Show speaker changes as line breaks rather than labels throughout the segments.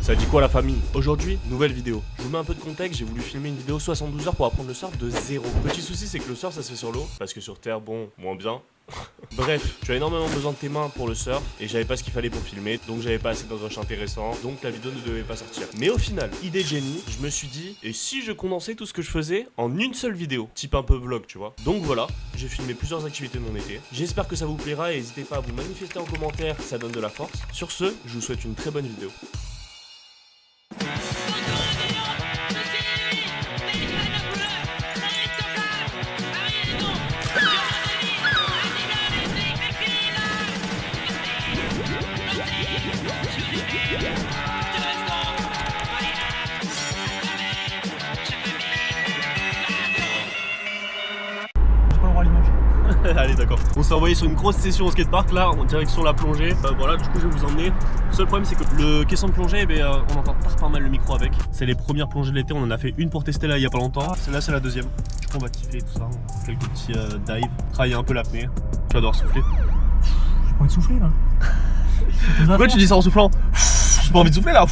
Ça dit quoi la famille? Aujourd'hui, nouvelle vidéo. Je vous mets un peu de contexte, j'ai voulu filmer une vidéo 72 heures pour apprendre le surf de zéro. Petit souci, c'est que le surf ça se fait sur l'eau, parce que sur terre, bon, moins bien. Bref, tu as énormément besoin de tes mains pour le surf, et j'avais pas ce qu'il fallait pour filmer, donc j'avais pas assez d'encoche intéressant, donc la vidéo ne devait pas sortir. Mais au final, idée de génie, je me suis dit, et si je condensais tout ce que je faisais en une seule vidéo, type un peu vlog, tu vois. Donc voilà, j'ai filmé plusieurs activités de mon été. J'espère que ça vous plaira et n'hésitez pas à vous manifester en commentaire, ça donne de la force. Sur ce, je vous souhaite une très bonne vidéo. Allez d'accord. On s'est envoyé sur une grosse session au skatepark là en direction la plongée. Voilà, du coup je vais vous emmener. Le seul problème c'est que le caisson de plongée, on entend pas mal le micro avec. C'est les premières plongées de l'été, on en a fait une pour tester là il y a pas longtemps. Celle-là c'est la deuxième. Du coup on va kiffer tout ça. Quelques petits dives, travailler un peu l'apnée. Tu adores souffler.
J'ai pas envie de souffler là.
Pourquoi tu dis ça en soufflant? J'ai pas envie de souffler là.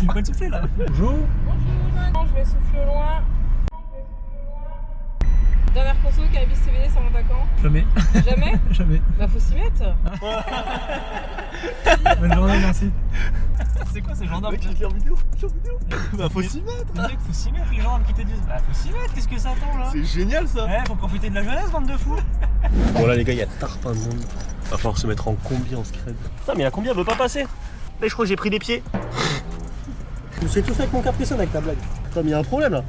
J'ai pas envie de souffler là. Bonjour.
Bonjour, je vais souffler au loin. Dernière conso, cannabis CBD, ça monte à quand?
Jamais.
Jamais?
Jamais.
Bah faut s'y mettre.
Bonne journée, merci.
C'est quoi ces gendarmes?
Mec, j'ai en vidéo. Bah faut s'y mettre.
Mec, faut s'y mettre, les gendarmes qui te disent. Bah faut s'y mettre, qu'est-ce que ça attend là?
C'est génial ça.
Ouais, faut profiter de la jeunesse, bande de fous.
Bon là les gars, il y a tarpin de monde. Va falloir se mettre en combi en scred. Putain mais la combi elle veut pas passer. Là je crois que j'ai pris des pieds.
Je me suis tout fait avec mon capricène avec ta blague.
Putain mais y a un problème là.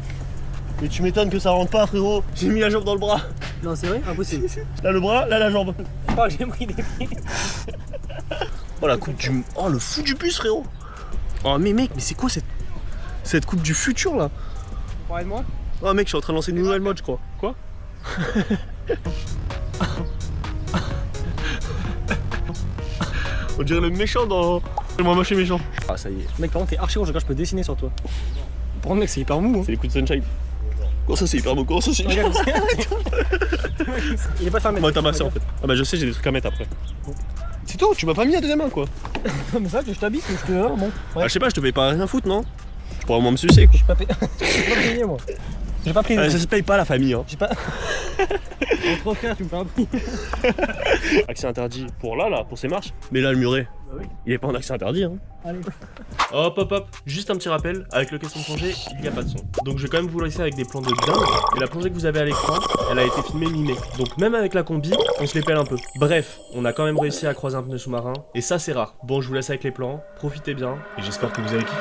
Mais tu m'étonnes que ça rentre pas frérot. J'ai mis la jambe dans le bras.
Non, c'est vrai? Impossible.
Là le bras, là la jambe.
Oh, j'ai pris des pieds.
Oh la coupe du... Oh le fou du bus frérot. Oh mais mec, mais c'est quoi cette coupe du futur là?
Parlez de moi?
Oh mec, je suis en train de lancer une nouvelle mode je crois. Quoi? On dirait le méchant dans... Le moins moche et méchant. Ah ça y est.
Mec, par contre, t'es archi rouge, je peux dessiner sur toi. Par contre, mec, c'est hyper mou. Hein.
C'est les coups de sunshine. Comment ça c'est hyper beau? Comment ça c'est hyper...
Regarde, il est pas fermé.
Moi t'as massé en fait. Ah bah je sais, j'ai des trucs à mettre après. C'est toi, tu m'as pas mis à deuxième main quoi.
Mais ça, que je t'habite ou je te. Bon. Ouais.
Ah, je sais pas, je te fais pas rien foutre non? Tu pourrais au moins me sucer quoi.
J'ai pas payé. J'ai pas payé moi. J'ai pas pris.
Ça se paye pas la famille hein.
J'ai pas. Entre frères, tu me fais un prix.
Accès interdit pour là, pour ces marches. Mais là le muret,
Bah oui.
il est pas en accès interdit hein.
Allez.
Hop, juste un petit rappel, avec le caisson de plongée, il n'y a pas de son. Donc je vais quand même vous laisser avec des plans de dingue. Et la plongée que vous avez à l'écran, elle a été filmée mi-mai. Donc même avec la combi, on se les pèle un peu. Bref, on a quand même réussi à croiser un pneu sous-marin. Et ça c'est rare. Bon, je vous laisse avec les plans, profitez bien. Et j'espère que vous avez kiffé.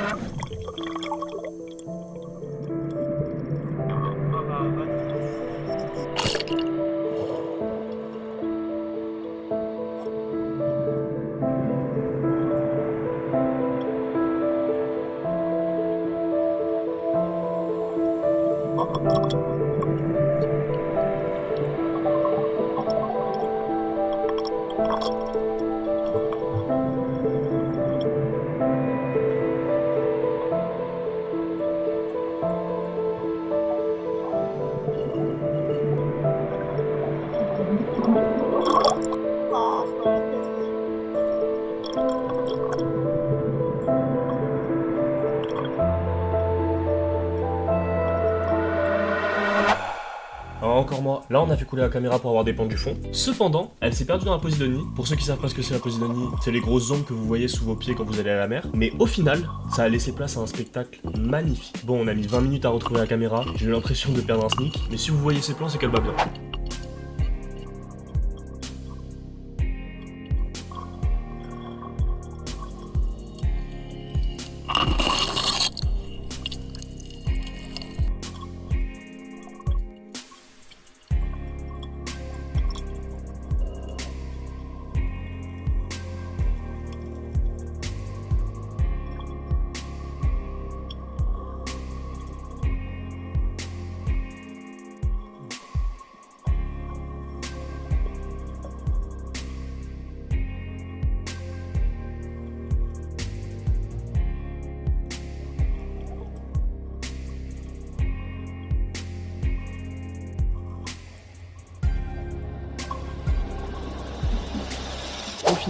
Encore moi. Là, on a fait couler la caméra pour avoir des plans du fond. Cependant, elle s'est perdue dans la Posidonie. Pour ceux qui savent pas ce que c'est la Posidonie, c'est les grosses ondes que vous voyez sous vos pieds quand vous allez à la mer. Mais au final, ça a laissé place à un spectacle magnifique. Bon, on a mis 20 minutes à retrouver la caméra. J'ai eu l'impression de perdre un sneak. Mais si vous voyez ces plans, c'est qu'elle va bien.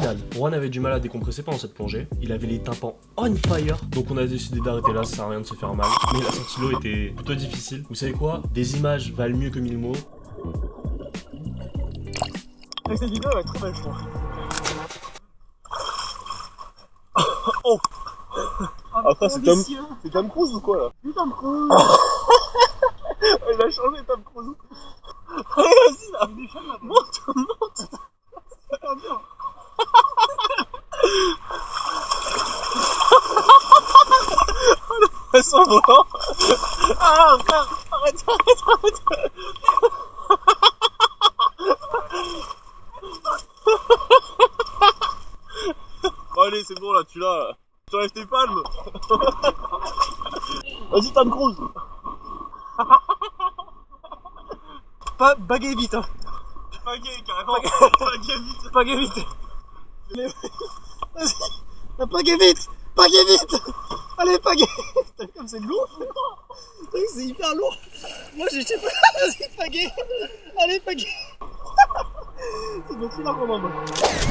final, Juan avait du mal à décompresser pendant cette plongée. Il avait les tympans on fire, donc on a décidé d'arrêter là, ça sert à rien de se faire mal. Mais la sortie de l'eau était plutôt difficile. Vous savez quoi? Des images valent mieux que 1000 mots.
Cette vidéo va être très belle, je trouve. Oh.
Après, c'est Tom Cruise ou quoi là?
Oui, Tom Cruise.
Il a changé Tom Cruise.
Allez, vas-y, là. Monte. C'est pas bien.
Elles sont morts. Ah, frère, arrête. Bon, allez, c'est bon là, tu l'as là. Tu enlèves tes palmes. Vas-y, Tom Cruise.
Pas baguer vite, hein.
Pagaie, carrément. Pagaie vite.
Vas-y. Baguer vite. Allez, baguer. T'as vu comme c'est lourd? T'as vu, c'est hyper lourd. Moi, je sais pas. Vas-y, baguer. Allez, baguer. C'est bon, c'est là qu'on en va.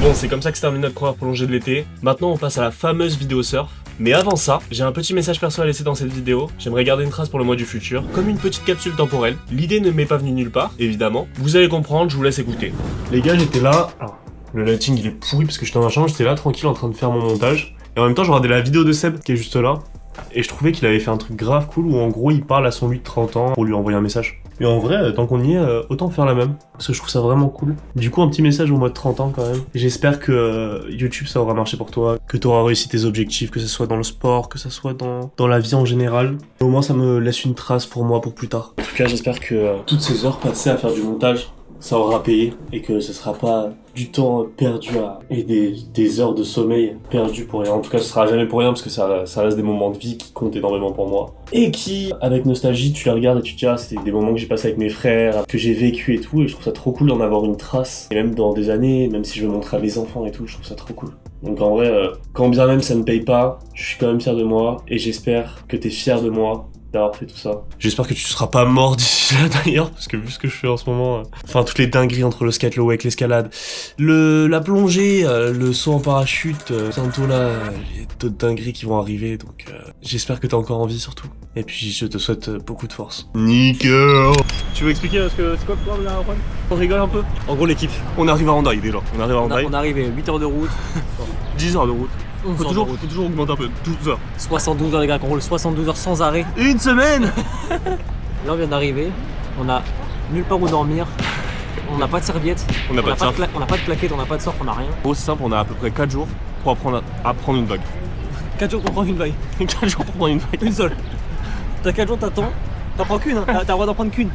Bon, c'est comme ça que se termine notre première plongée de l'été. Maintenant, on passe à la fameuse vidéo surf. Mais avant ça, j'ai un petit message perso à laisser dans cette vidéo. J'aimerais garder une trace pour le mois du futur, comme une petite capsule temporelle. L'idée ne m'est pas venue nulle part, évidemment. Vous allez comprendre, je vous laisse écouter. Les gars, j'étais là. Alors, le lighting il est pourri parce que j'étais dans ma chambre, j'étais là tranquille en train de faire mon montage. Et en même temps, je regardais la vidéo de Seb qui est juste là. Et je trouvais qu'il avait fait un truc grave cool où en gros il parle à son lui de 30 ans pour lui envoyer un message. Et en vrai, tant qu'on y est, autant faire la même. Parce que je trouve ça vraiment cool. Du coup, un petit message au mois de 30 ans quand même. J'espère que YouTube ça aura marché pour toi, que tu auras réussi tes objectifs, que ce soit dans le sport, que ce soit dans la vie en général. Au moins ça me laisse une trace pour moi pour plus tard. En tout cas, j'espère que toutes ces heures passées à faire du montage, ça aura payé et que ce sera pas du temps perdu et des heures de sommeil perdues pour rien. En tout cas, ce sera jamais pour rien parce que ça reste des moments de vie qui comptent énormément pour moi. Et qui, avec nostalgie, tu les regardes et tu te dis, ah, c'était des moments que j'ai passés avec mes frères, que j'ai vécu et tout, et je trouve ça trop cool d'en avoir une trace. Et même dans des années, même si je veux montrer à mes enfants et tout, je trouve ça trop cool. Donc en vrai, quand bien même ça ne paye pas, je suis quand même fier de moi et j'espère que t'es fier de moi d'avoir fait tout ça. J'espère que tu seras pas mort d'ici là d'ailleurs, parce que vu ce que je fais en ce moment, enfin toutes les dingueries entre le skate, le wake, l'escalade, la plongée, le saut en parachute, bientôt là, il y a d'autres dingueries qui vont arriver, donc j'espère que t'as encore envie surtout. Et puis je te souhaite beaucoup de force. Nickel. Tu veux expliquer c'est quoi le problème là, Juan? On rigole un peu.
En gros, l'équipe.
On arrive à Hendaye déjà. On arrive à Hendaye.
On est arrivé 8 heures de route.
10 heures de route. Faut toujours augmenter un peu. 12 heures.
72 heures, les gars, qu'on roule 72 heures sans arrêt.
Une semaine.
Là, on vient d'arriver. On a nulle part où dormir. On n'a pas de serviette.
On n'a pas de surf.
On n'a pas de plaquette, on n'a pas de surf, on n'a rien.
Oh, c'est simple, on a à peu près 4 jours pour apprendre à prendre une vague.
4 jours pour prendre une vague.
4 jours pour prendre une vague.
Une seule. T'as 4 jours, t'attends. T'en prends qu'une, hein. T'as le droit d'en prendre qu'une.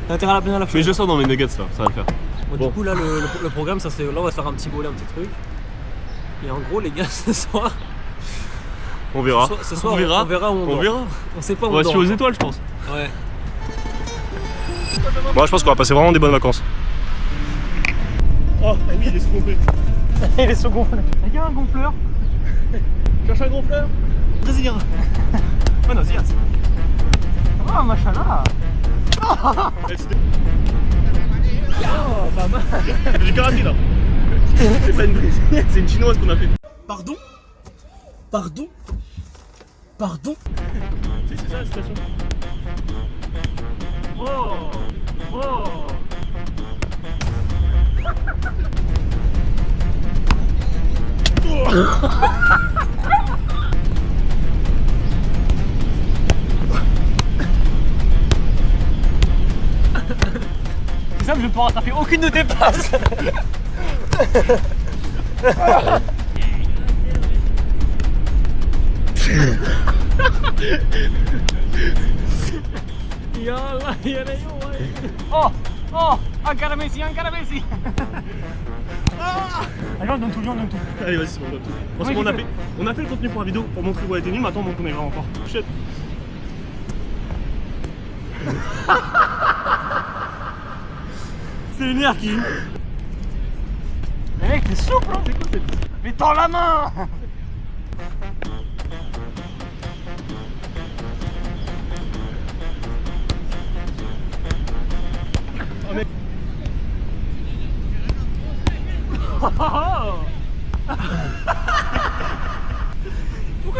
T'as intérêt à la bien à la fois.
Mais je sens dans mes nuggets là, ça va le faire.
Bon. Du coup, là, le programme, ça c'est. Là, on va se faire un petit volet, un petit truc. Et en gros, les gars, ce soir.
On verra.
Ce soir, on verra où on
verra.
On sait pas où
on va suivre aux étoiles, je pense.
Ouais.
Moi, je pense qu'on va passer vraiment des bonnes vacances.
Oh, oui, il est sous-gonflé.
Il est sous-gonflé. Les gars, un gonfleur.
Cherche un gonfleur.
Brésilien.
Buenos dias.
Ah, machallah.
Oh, pas mal. J'ai karaté là. C'est pas une brésilienne, c'est une chinoise qu'on a fait.
Pardon?
C'est ça la situation. Oh.
C'est simple, je pourrais taper aucune de tes passes. Oh, encara Messi. Allez, on donne tout.
Allez, vas-y, c'est bon, on donne tout. On a fait le contenu pour la vidéo pour montrer où elle était nulle, maintenant on montre qu'on est vraiment fort. Chut.
C'est une qui. Mais mec, t'es souple, hein. C'est quoi cette... Mais tends la main.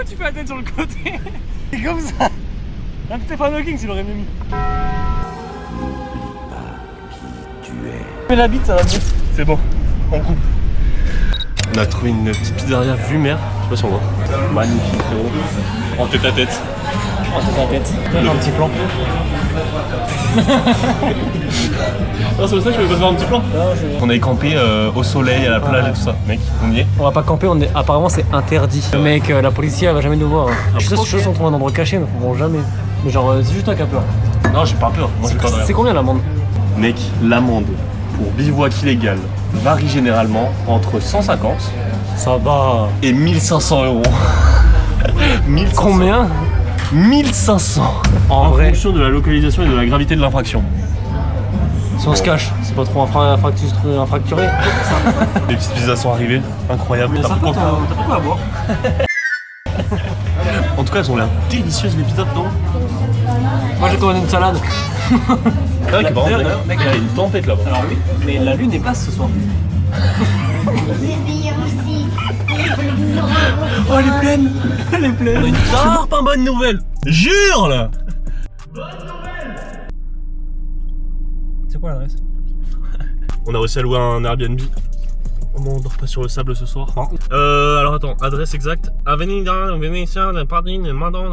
tu fais la tête sur le côté?
C'est comme ça. Un Stephen Hawking, il aurait mieux mis. Mais la bite, ça va mieux.
C'est bon, on coupe. On a trouvé une petite pizzeria vue mer. Je sais pas si on voit. Magnifique, frérot. En tête à tête.
En tête à tête. Donne un petit plan.
Non, c'est pour ça que je vais pas faire un petit plan. On est campé au soleil, à la plage et tout ça. Mec, on y est.
On va pas camper, apparemment c'est interdit. Mec, la police elle va jamais nous voir. Je suis sûr qu'on trouve un endroit caché, mais on jamais. Mais genre, c'est juste toi qui as peur.
Non, j'ai pas peur. Moi, j'ai peur de rien.
C'est combien l'amende?
Mec, l'amende pour bivouac illégal varie généralement entre 150
Ça va.
et 1500 euros. 1500.
Combien?
1500
En vrai,
fonction de la localisation et de la gravité de l'infraction.
si on se cache, c'est pas trop infracturé.
Les petites pizzas sont arrivées, incroyable.
T'as pas quoi à boire?
En tout cas, elles ont l'air délicieuses les pizzas, non?
Moi j'ai commandé une salade.
C'est vrai que par contre, mec, il y a une tempête là-bas.
Alors oui, mais la lune est basse ce soir.
Oh, elle est pleine. Elle est pleine.
Ah, pas bonne nouvelle.
Jure là.
C'est quoi l'adresse?
On a réussi à louer un Airbnb. On dort pas sur le sable ce soir. Alors attends, adresse exacte. Avenida Venecia, Paris, Madon.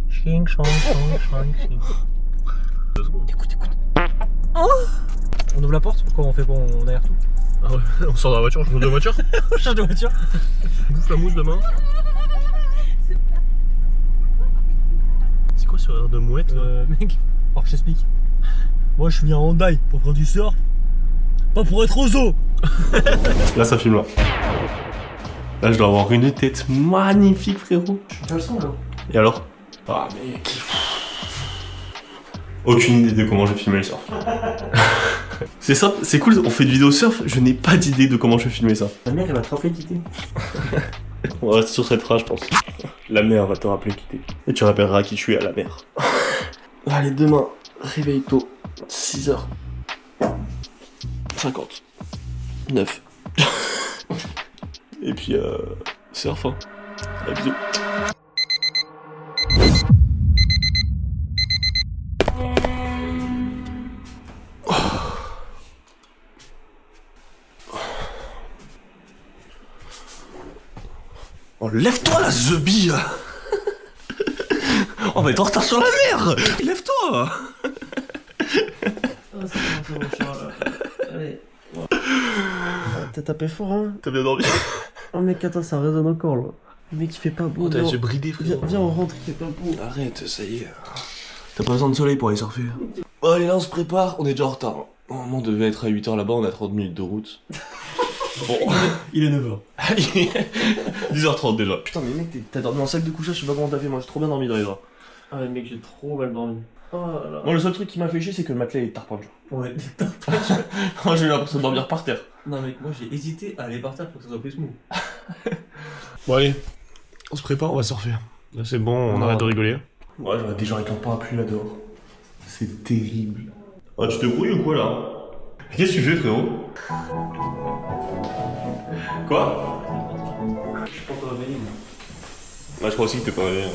Ching, chang, chang, chang, ching.
Écoute. Oh, on ouvre la porte? Comment on fait pour on aère tout?
Ah ouais, on sort de la voiture, je monte de voiture.
On change de voiture.
On bouffe la mousse demain. C'est quoi ce air de mouette là?
Mec, je t'explique. Moi je suis en Hyundai pour faire du surf. Pas pour être au zoo.
Là ça filme là. Là je dois avoir une tête magnifique frérot.
Je le sens là.
Et alors? Ah mec. Aucune idée de comment je vais filmer le surf. C'est ça, c'est cool, on fait une vidéo surf, je n'ai pas d'idée de comment je vais filmer ça.
La mère elle va te rappeler quitter.
On va rester sur cette phrase je pense. La mer va te rappeler quitter. Et tu rappelleras qui je suis à la mer. Allez demain, réveille tôt, 6h. 59. Et puis surf hein. Allez, bisous. Oh, lève-toi la zebie. On va être en retard sur la mer. Lève-toi.
T'as tapé fort hein.
T'as bien dormi?
Oh mec attends ça résonne encore là. Le mec il fait pas beau.
J'ai bridé frère.
Viens on rentre, il fait pas beau.
Arrête, ça y est. T'as pas besoin de soleil pour aller surfer. Bon allez là on se prépare, on est déjà en retard. Normalement on devait être à 8h là-bas, on a 30 minutes de route. Bon.
Il est 9h.
10h30 déjà. Putain mais mec t'as dormi en sac de couchage, je sais pas comment t'as fait, moi j'ai trop bien dormi dans les draps.
Ah mais mec j'ai trop mal dormi. Oh là là.
Moi le seul truc qui m'a fait chier c'est que le matelas est tarpin.
Ouais.
Moi j'ai eu l'impression de dormir par terre.
Non mec moi j'ai hésité à aller par terre pour que ça soit plus smooth.
Bon allez, on se prépare, on va surfer. Là c'est bon, on arrête de rigoler. Ouais j'aurais des gens avec un parapluie là dehors. C'est terrible. Ah tu te brouilles ou quoi là? Qu'est-ce que tu fais frérot? Quoi?
Je suis pas encore réveillé moi.
Bah je crois aussi que t'es pas réveillé.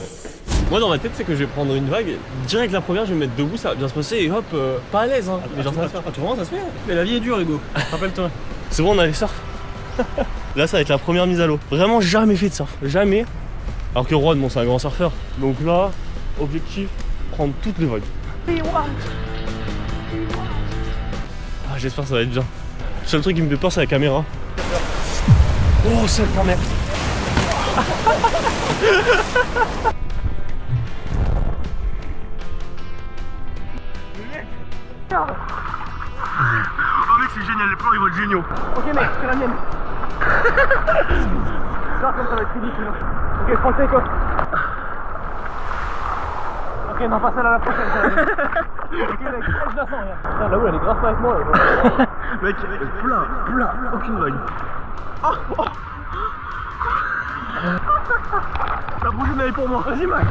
Moi dans ma tête c'est que je vais prendre une vague, direct la première je vais me mettre debout, ça va bien se passer et hop, pas à l'aise hein. Mais genre ça va se faire.
Tu vois ça se fait? Mais la vie est dure Hugo, rappelle-toi.
C'est bon on a les surf. Là ça va être la première mise à l'eau. Vraiment jamais fait de surf, jamais. Alors que Rod bon c'est un grand surfeur. Donc là, objectif, prendre toutes les vagues. Ah j'espère que ça va être bien. Le seul truc qui me fait peur c'est la caméra. Oh c'est ta mère. Oh mec c'est génial, les plans ils vont être géniaux.
Ok mec, c'est la mienne. Genre comme ça va être ridicule. Ok, je prends le take-off. Ok, non, pas celle à la prochaine. Ok mec, je la sens, regarde. Putain, là où elle est grave pas avec moi là.
Mec, plein, aucune vague.
La prochaine elle est pour moi. Vas-y Mac.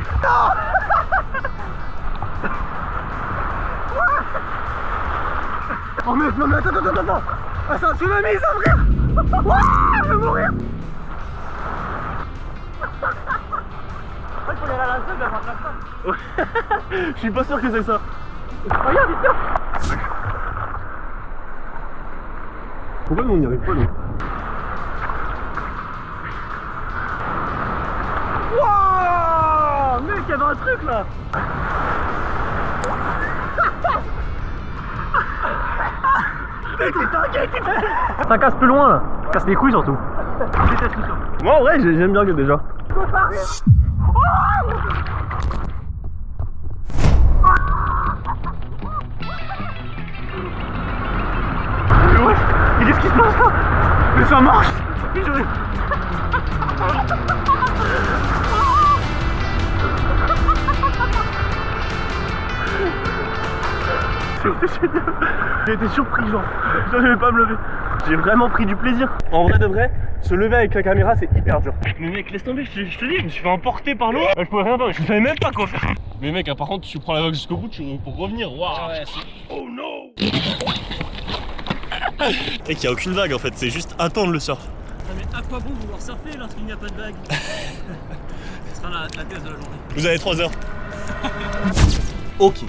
Oh mais non mais attends. Ah c'est un tsunami ça frère. Ouah, je vais mourir.
Je suis pas sûr que c'est ça.
Regarde, ici.
Pourquoi nous on n'y arrive pas, nous?
Wouah, mec, il y avait un truc là. Ça casse plus loin là. Ça casse les couilles surtout.
Moi en vrai j'aime bien déjà. Mais qu'est-ce qui se passe là? Mais ça marche. C'était génial. J'ai été surpris, genre. Je n'allais pas me lever. J'ai vraiment pris du plaisir. En vrai de vrai, se lever avec la caméra c'est hyper dur. Mais mec, laisse tomber, je te dis, je me suis fait emporter par l'eau. Je pouvais rien faire, je savais même pas quoi faire. Mais mec, par contre, tu prends la vague jusqu'au bout pour revenir. Waouh. Oh non. Mec, y a aucune vague en fait, c'est juste attendre le surf.
Ah, mais à quoi bon vouloir surfer lorsqu'il n'y a pas de vague? Ce sera la thèse de la journée.
Vous avez 3 heures.
Ok.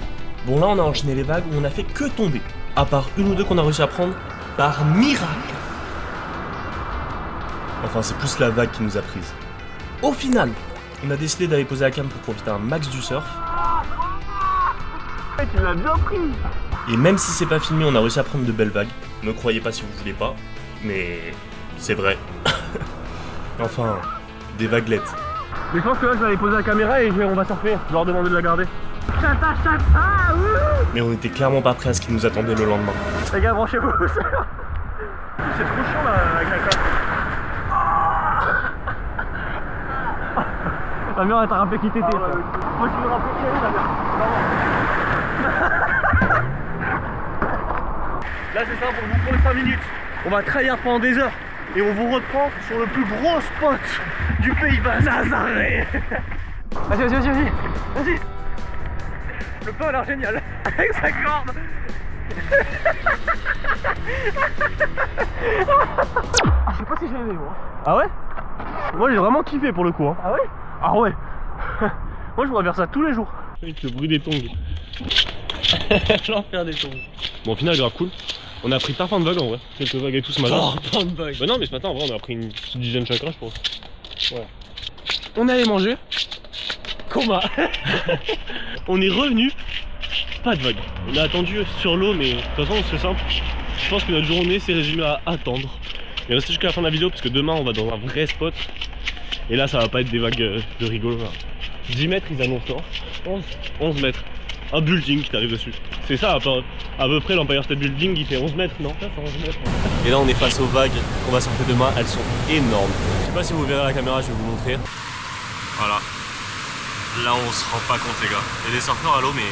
Bon là on a enchaîné les vagues où on a fait que tomber. À part une ou deux qu'on a réussi à prendre par miracle. Enfin c'est plus la vague qui nous a prise. Au final, on a décidé d'aller poser la cam pour profiter un max du surf.
Tu l'as bien pris.
Et même si c'est pas filmé, on a réussi à prendre de belles vagues. Ne croyez pas si vous voulez pas, mais c'est vrai. Enfin, des vaguelettes.
Mais je pense que là je vais aller poser la caméra et on va surfer. Je vais leur demander de la garder.
Mais on était clairement pas prêts à ce qui nous attendait le lendemain.
Les gars, branchez-vous. C'est trop chiant là avec la cam.
La mère elle t'a rappelé qui t'étais.
Moi je me rappelle qui elle est, la mère. Là c'est ça, pour vous prendre 5 minutes. On va trahir pendant des heures. Et on vous reprend sur le plus gros spot du pays Nazaré.
Vas-y. Le plan a l'air génial. Avec sa corde. Je sais pas si j'ai aimé moi.
Ah ouais? Moi j'ai vraiment kiffé pour le coup. Hein.
Ah ouais?
Ah ouais. Moi je pourrais faire ça tous les jours. Avec le bruit des tongs.
L'enfer des tongs.
Bon au final grave cool. On a pris plein de vagues en vrai. Quelques vagues et tout ce matin.
Oh, plein de vagues.
Bah non mais ce matin en vrai on a pris une petite dizaine chacun je pense. Voilà. On est allé manger.
Coma.
On est revenu. Pas de vagues. On a attendu sur l'eau mais de toute façon c'est simple. Je pense que notre journée s'est résumée à attendre. Et restez jusqu'à la fin de la vidéo parce que demain on va dans un vrai spot. Et là ça va pas être des vagues de rigolo. Là. 10 mètres ils annoncent non 11 mètres. Un building qui t'arrive dessus. C'est ça à peu près l'Empire State Building il fait 11 mètres non? Ça fait 11 mètres.
Et là on est face aux vagues qu'on va surfer demain, elles sont énormes. Je sais pas si vous verrez à la caméra, je vais vous montrer. Voilà. Là on se rend pas compte les gars. Il y a des surfeurs à l'eau mais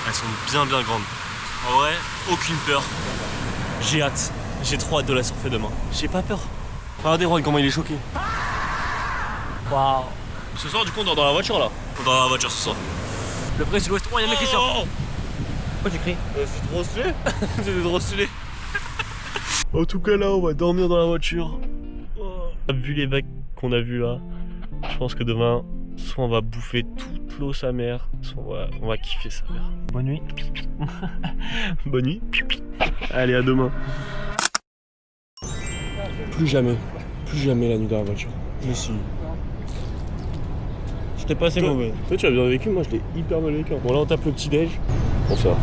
elles sont bien grandes. En vrai, aucune peur. J'ai hâte. J'ai trop hâte de la surfer demain. J'ai pas peur. Regardez Ron comment il est choqué.
Waouh.
Ce soir du coup on dort dans la voiture là.
On dort dans la voiture ce soir.
Le pré sud-ouest. Oh, y'a un mec qui sort. Pourquoi tu cries?
C'est trop stylé. C'est trop stylé. En tout cas là on va dormir dans la voiture. Vu les vagues qu'on a vues là, je pense que demain soit on va bouffer toute l'eau sa mère, soit on va kiffer sa mère.
Bonne nuit.
Bonne nuit. Allez à demain. Plus jamais la nuit dans la voiture. Mais si. C'était pas assez mauvais. Toi tu as bien vécu, moi je l'ai hyper mal vécu. Bon là on tape le petit déj. On sort.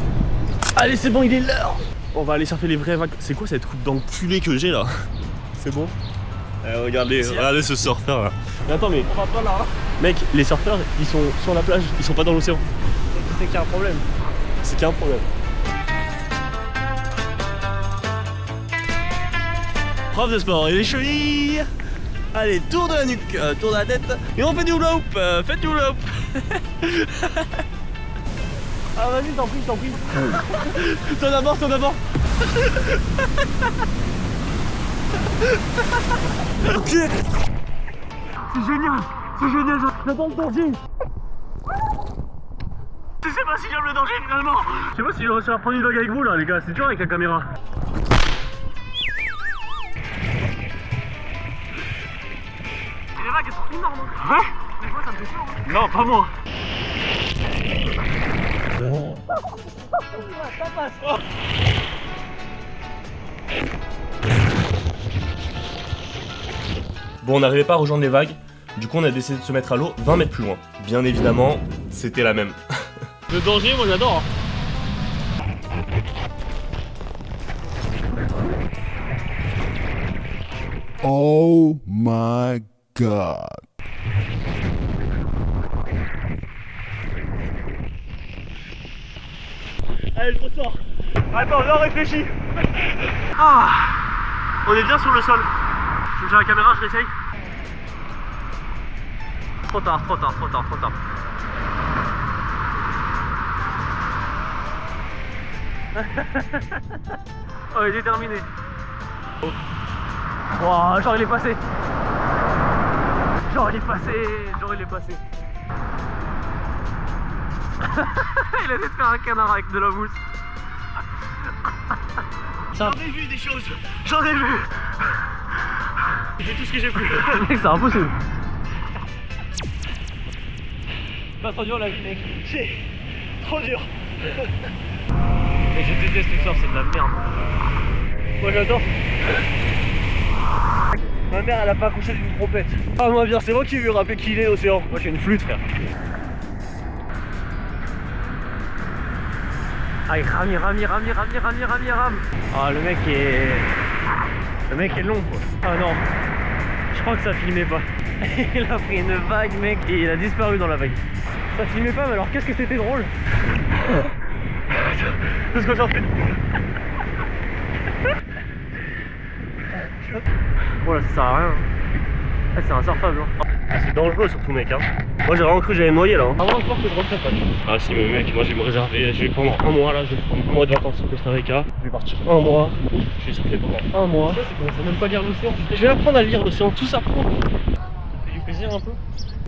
Allez c'est bon, il est l'heure. On va aller surfer les vraies vagues. C'est quoi cette coupe d'enculé que j'ai là? C'est bon? Regardez ce surfeur là. Mais attends mais.
On va pas là.
Mec, les surfeurs ils sont sur la plage, ils sont pas dans l'océan.
C'est qu'il y a un problème.
C'est qu'il y a un problème. Prof de sport et les chevilles. Allez, tour de la nuque, tour de la tête. Et on fait du hula hoop, faites du hula hoop.
Ah vas-y, t'en prie.
Toi d'abord. Ok.
C'est génial, j'adore le danger.
Je sais pas si j'aime le danger finalement. Je sais pas si je vais réussir à prendre une vague avec vous là les gars, c'est dur avec la caméra.
Les vagues elles sont énormes. Ouais. fois ça me fait chaud.
Non, pas moi.
Bon, on n'arrivait pas à rejoindre les vagues, du coup on a décidé de se mettre à l'eau 20 mètres plus loin. Bien évidemment, c'était la même.
Le danger, moi j'adore.
Oh my god.
Allez, je ressors. Attends, là on réfléchit. Ah, on est bien sur le sol. Tu me fais la caméra, je réessaye. Trop tard. Oh, il est terminé. Wow, genre il est passé. Il a essayé de faire un canard avec de la mousse. J'en ai vu des choses. J'en ai vu. J'ai tout ce que j'ai pu. Mec, c'est impossible. C'est pas trop dur la vie, mec. C'est trop dur. Mais je déteste le surf, c'est de la merde. Moi j'adore. Ma mère elle a pas accouché d'une trompette. Ah moi bien, c'est moi qui lui ai rappelé qu'il est l'océan. Moi j'ai une flûte, frère. Ah il rame. Ah le mec est long quoi. Ah non, je crois que ça filmait pas. Il a pris une vague mec et il a disparu dans la vague. Ça filmait pas mais alors qu'est-ce que c'était drôle. Qu'est-ce que j'en fais. Voilà, ça sert à rien. Ah, c'est insurfable. Hein. Ah, c'est dangereux surtout, mec. Hein. Moi, j'ai vraiment cru que j'allais me noyer là. Hein. Avant, je pense que je rentrais pas. Ah, si, mais mec, moi, je vais me réserver. Je vais prendre un mois là. Je vais prendre un mois de vacances au Costa Rica. Je vais partir un mois. Je vais surfer pendant un mois. C'est qu'on sait même pas lire l'océan. Je vais apprendre à lire l'océan. Tout s'apprend. Ça fait du plaisir un peu.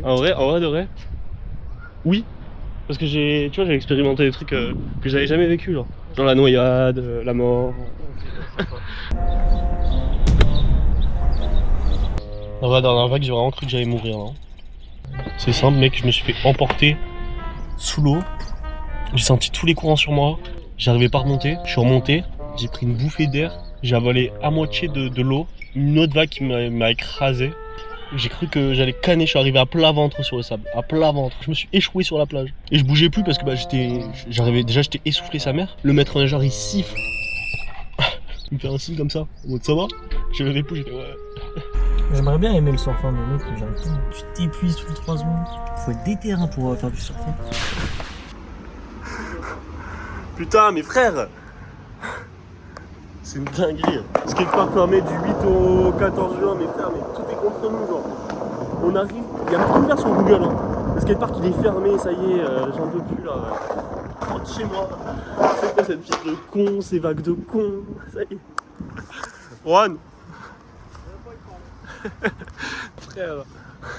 En vrai de vrai. Oui. Parce que tu vois, j'ai expérimenté des trucs que j'avais jamais vécu. Genre la noyade, la mort. En vrai, dans la vague, j'ai vraiment cru que j'allais mourir là. C'est simple, mec, je me suis fait emporter sous l'eau. J'ai senti tous les courants sur moi. J'arrivais pas à remonter. Je suis remonté. J'ai pris une bouffée d'air. J'ai avalé à moitié de l'eau. Une autre vague qui m'a écrasé. J'ai cru que j'allais canner. Je suis arrivé à plat ventre sur le sable. À plat ventre. Je me suis échoué sur la plage. Et je bougeais plus parce que j'étais essoufflé sa mère. Le maître nageur il siffle. Il me fait un signe comme ça. En mode ça va. Je levais plus, j'étais ouais.
J'aimerais bien aimer le surf, mais mec, j'arrive pas. Tu t'épuises toutes les 3 secondes. Faut être déter pour faire du surf.
Putain, mes frères! C'est une dinguerie. Skatepark fermé du 8 au 14 juin, mes frères, mais tout est contre nous, genre. On arrive, il y a plus ouvert sur Google. Hein. Le skatepark il est fermé, ça y est, j'en peux plus là. Rentre chez moi. C'est quoi cette vie de con, ces vagues de con, ça y est. Juan! Frère,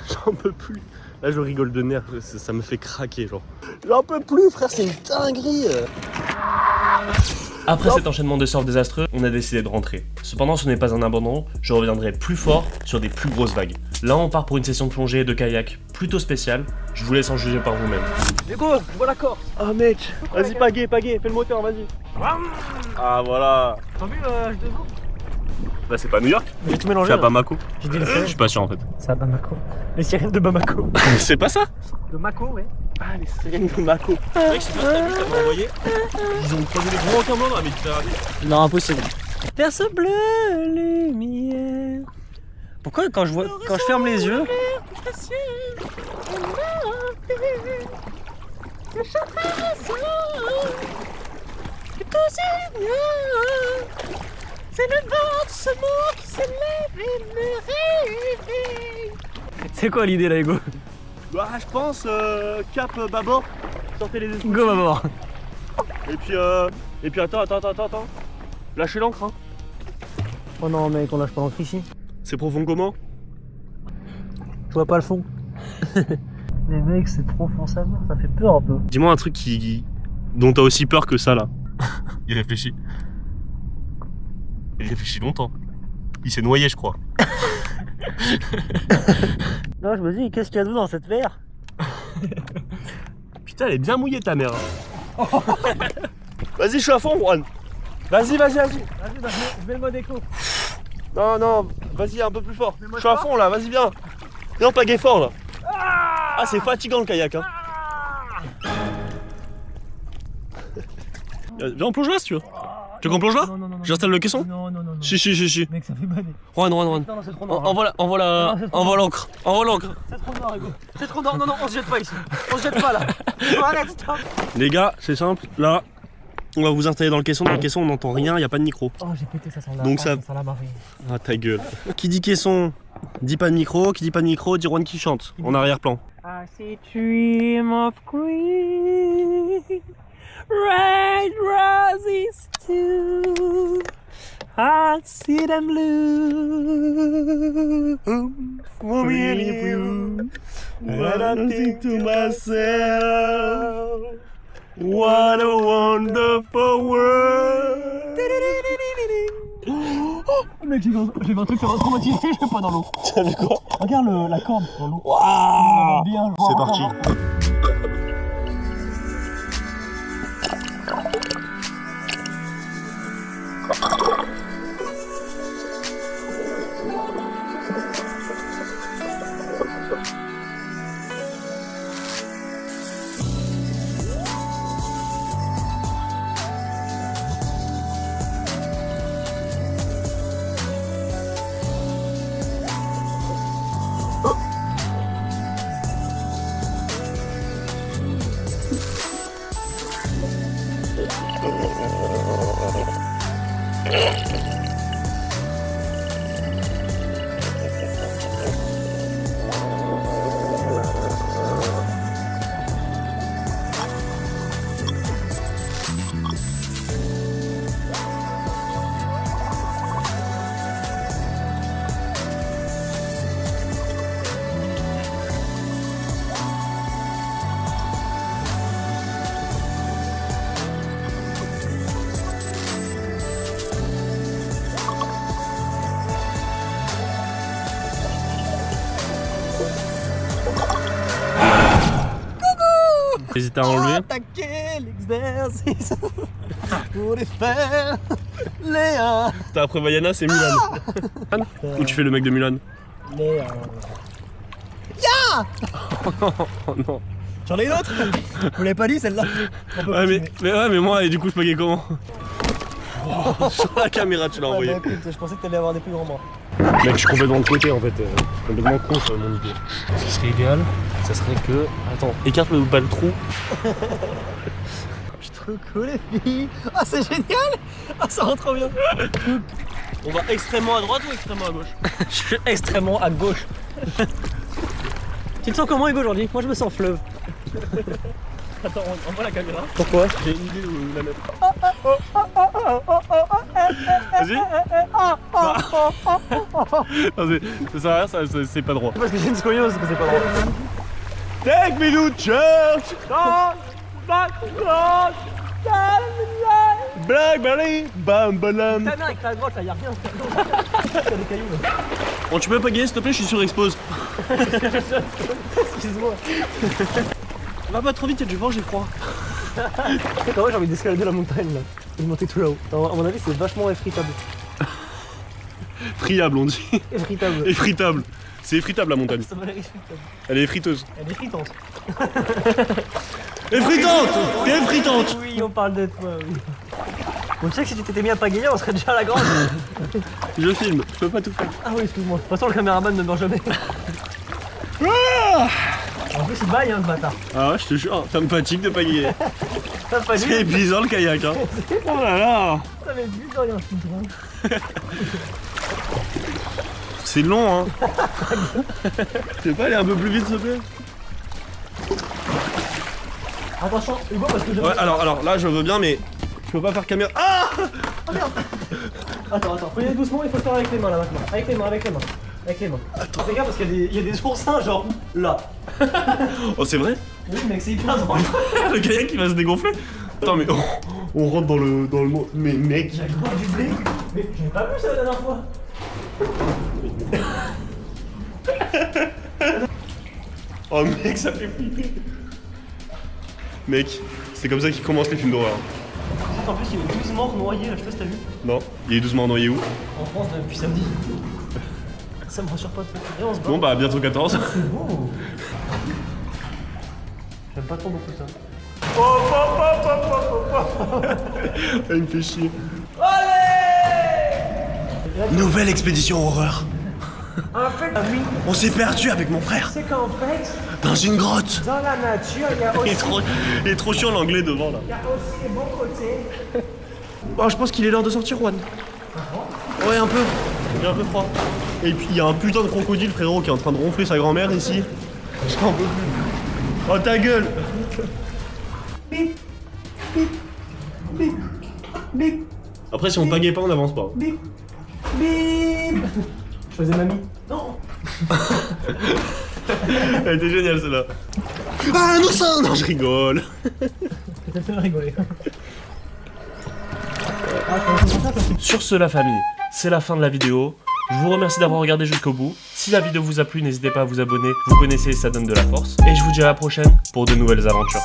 j'en peux plus. Là je rigole de nerfs, ça me fait craquer genre. J'en peux plus frère, c'est une dinguerie. Après cet enchaînement de surf désastreux, on a décidé de rentrer. Cependant ce n'est pas un abandon, je reviendrai plus fort sur des plus grosses vagues. Là on part pour une session de plongée et de kayak plutôt spéciale, je vous laisse en juger par vous-même.
Hugo, je vois la Corse.
Ah mec, vas-y pagaie, fais le moteur, vas-y. Ah voilà.
T'as vu le H2O?
Là c'est pas New York,
J'ai tout mélangé.
c'est à Bamako.
J'ai dit le
Je suis pas sûr en fait.
C'est à Bamako. Les sirènes de Bamako.
C'est pas ça?
De Mako, ouais.
Ah les sirènes de Bamako. Mec, je sais pas si t'as vu, ça m'a envoyé. Ils ont creusé les gros requins blancs dans la Méditerranée.
Non, impossible. Perce bleue, lumière. Pourquoi quand je ferme les yeux. C'est le vent de ce mot qui se lève et me réveille. C'est quoi l'idée là, Hugo?
Bah je pense cap bâbord, sortez les esprits.
Go, maman.
Et puis attends. Lâchez l'ancre hein.
Oh non mec, on lâche pas l'encre ici.
C'est profond comment?
Je vois pas le fond. Mais mec, c'est profond ça, ça fait peur un peu.
Dis-moi un truc dont t'as aussi peur que ça là. Il réfléchit. Il réfléchit longtemps. Il s'est noyé je crois.
Non, je me dis, qu'est-ce qu'il y a d'eau dans cette mer?
Putain, elle est bien mouillée ta mère. Vas-y, je suis à fond, Juan. Vas-y.
Vas-y, je mets le mode écho.
Non, vas-y, un peu plus fort. Je suis à fond là, vas-y, viens. Viens, pagaie fort là. Ah, c'est fatigant le kayak. Hein. Viens, on plonge là si tu veux. Tu veux qu'on plonge là?
Non.
J'installe le caisson?
Non.
Si.
Mec, ça fait bader.
Juan.
Non, c'est trop noir.
Envoie l'encre.
C'est trop noir, Hugo. C'est trop noir. Non, on se jette pas ici. On se jette pas là. Arrête, stop.
Les gars, c'est simple. Là, on va vous installer dans le caisson. Dans le caisson, on n'entend rien, il n'y a pas de micro.
Oh, j'ai pété, ça sent la
Donc
ça sent la marée.
Ah, ta gueule. Qui dit caisson, dit pas de micro. Qui dit pas de micro, dit Juan qui chante en arrière-plan.
I see dream of green, red roses too. I see them blue for me and you.
And I think to myself, what a wonderful world.
Oh, mec, j'ai vu un truc, ça m'a traumatisé, je vais pas dans l'eau.
T'as vu quoi?
Regarde la corde dans l'eau.
Waouh.
Bien,
C'est parti. N'hésite à enlever.
Attaquer l'exercice pour les faire Léa.
T'as après Vaiana, c'est Mulan. Ou tu fais le mec de Mulan?
Léa.
Oh non.
J'en ai une autre. Vous l'avez pas dit celle-là?
Ouais, mais moi, et du coup, je pagais comment? Sur la caméra, tu l'as envoyé.
Bah, écoute, je pensais que t'allais avoir des plus grands bras.
Mec, je suis complètement de côté en fait. Complètement con sur mon idée. Ce qui serait idéal, ça serait que. Attends, écarte le trou.
Je suis trop cool les filles. Ah, c'est génial. Ah, ça rend trop bien.
On va extrêmement à droite ou extrêmement à gauche?
Je suis extrêmement à gauche. Tu te sens comment Hugo aujourd'hui? Moi je me sens fleuve.
Attends, on voit la caméra.
Pourquoi?
J'ai une idée où la mettre. Vas-y. Non, ça sert à rien, c'est pas droit.
Parce que j'ai une scoliose que c'est pas drôle.
Take me to church! Blackberry, bam balam.
Ta mère avec ta droite là, y'a rien. Y'a des cailloux là.
Bon, tu peux pagayer s'il te plaît, je suis surexpose.
Excuse-moi.
Va pas trop vite, y'a du vent, j'ai froid.
Attends, ouais, j'ai envie d'escalader la montagne là. Et de monter tout là-haut. À mon avis, c'est vachement effritable.
Friable, on dit.
Effritable.
Effritable. C'est effritable la montagne.
Ça m'a l'air effritable.
Elle est effriteuse.
Elle est fritante.
Effritante! T'es effritante!
Oui, on parle de toi, oui. Bon, tu sais que si tu t'étais mis à pagayer, on serait déjà à la grande.
Je filme, je peux pas tout faire.
Ah oui, excuse-moi. De toute façon, le caméraman ne meurt jamais. En plus, il baille, hein, ce bâtard.
Ah ouais, je te jure, ça me fatigue de pagayer.
T'as pas
C'est
vu?
épuisant le kayak, hein. Oh là là!
Ça m'est vu de rien, je suis drôle.
C'est long, hein. Tu peux pas aller un peu plus vite, s'il te plaît?
Attention, Hugo, parce que je.
Ouais, alors là, je veux bien, mais je peux pas faire caméra. Ah!
Oh merde! Attends, faut y aller doucement, il faut le faire avec les mains là maintenant. Avec les mains. Avec les mains. Attends. Fais gaffe parce qu'il y a des oursins, genre là.
Oh, c'est vrai?
Oui, mec, c'est hyper drôle.
Le kayak il va se dégonfler. Attends, mais on rentre dans le monde. Mais mec.
J'ai encore du blé. Mais j'avais pas vu ça la dernière fois.
Oh mec, ça fait flipper. Mec, c'est comme ça qu'ils commencent les films d'horreur.
En plus, il y a 12 morts noyés là, je sais pas si t'as vu.
Non. Il est doucement noyé où?
En France depuis samedi. Ça me rassure pas trop. Et on se bat.
Bon bah bientôt 14.
C'est beau. J'aime pas trop beaucoup ça.
Il me fait chier. Nouvelle expédition horreur.
En fait, oui,
On s'est perdu avec mon frère
c'est qu'en fait,
dans une grotte.
dans la nature, il y a
Il
aussi,
est trop chiant l'anglais devant là.
il y a aussi les bons côtés.
Oh, je pense qu'il est l'heure de sortir, Juan. Ouais, un peu. Il est un peu froid. Et puis il y a un putain de crocodile, frérot, qui est en train de ronfler sa grand-mère ici. J'en peux plus. Oh ta gueule.
Bip, bip, bip, bip,
Après, si on pagaie pas, on avance pas.
bip, bip. Je faisais mamie. Non.
Elle était géniale celle-là. Ah, un oursin. Non, je rigole.
T'as fait rigoler.
Sur ce, la famille, c'est la fin de la vidéo. Je vous remercie d'avoir regardé jusqu'au bout. Si la vidéo vous a plu, n'hésitez pas à vous abonner. Vous connaissez, ça donne de la force. Et je vous dis à la prochaine pour de nouvelles aventures.